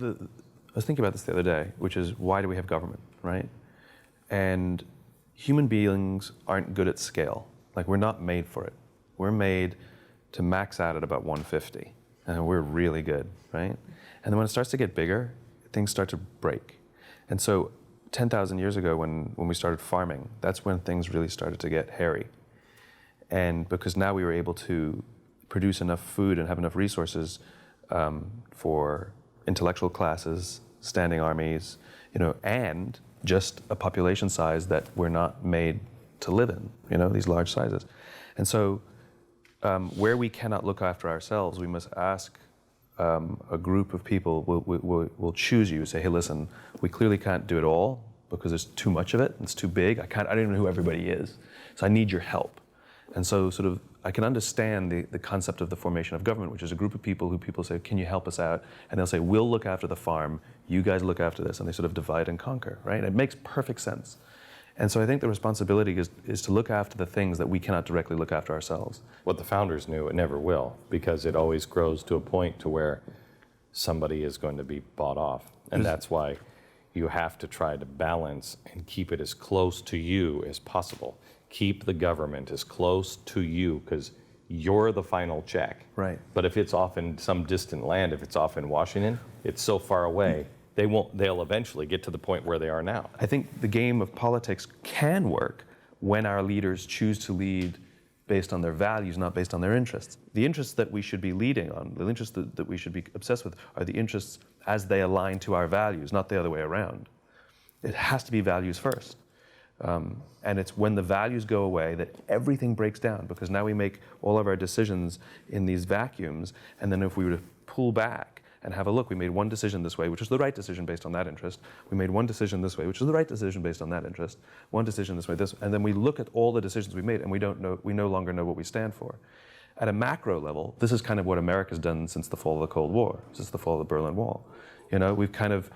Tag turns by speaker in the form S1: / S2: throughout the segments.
S1: I was thinking about this the other day, which is why do we have government, right? And human beings aren't good at scale. Like, we're not made for it. We're made to max out at about 150, and we're really good, right? And then when it starts to get bigger, things start to break. And so 10,000 years ago when we started farming, that's when things really started to get hairy. And because now we were able to produce enough food and have enough resources for intellectual classes, standing armies, and just a population size that we're not made to live in, these large sizes. And so where we cannot look after ourselves, we must ask a group of people will choose you, say, hey, listen, we clearly can't do it all because there's too much of it, it's too big, I don't even know who everybody is, so I need your help. And so sort of, I can understand the concept of the formation of government, which is a group of people who people say, can you help us out? And they'll say, we'll look after the farm, you guys look after this, and they sort of divide and conquer, right? It makes perfect sense. And so I think the responsibility is to look after the things that we cannot directly look after ourselves.
S2: What the founders knew, it never will, because it always grows to a point to where somebody is going to be bought off. And that's why you have to try to balance and keep it as close to you as possible. Keep the government as close to you, because you're the final check.
S1: Right.
S2: But if it's off in some distant land, if it's off in Washington, it's so far away, they'll eventually get to the point where they are now.
S1: I think the game of politics can work when our leaders choose to lead based on their values, not based on their interests. The interests that we should be leading on, the interests that we should be obsessed with, are the interests as they align to our values, not the other way around. It has to be values first. And it's when the values go away that everything breaks down, because now we make all of our decisions in these vacuums, and then if we were to pull back and have a look, we made one decision this way, which was the right decision based on that interest. We made one decision this way, which was the right decision based on that interest. One decision this way, this, and then we look at all the decisions we made, and we no longer know what we stand for. At a macro level, this is kind of what America's done since the fall of the Cold War, since the fall of the Berlin Wall. We've kind of,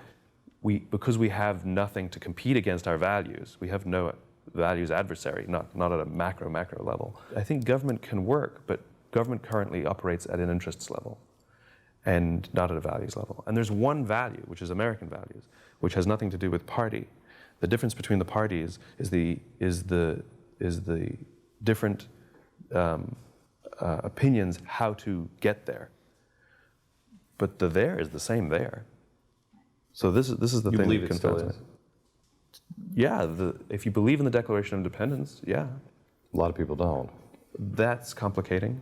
S1: because we have nothing to compete against our values, we have no values adversary, not at a macro level. I think government can work, but government currently operates at an interests level and not at a values level. And there's one value, which is American values, which has nothing to do with party. The difference between the parties is the different opinions how to get there. But the there is the same there. So this is the thing.
S2: You believe it still is?
S1: Yeah, if you believe in the Declaration of Independence, yeah.
S2: A lot of people don't.
S1: That's complicating.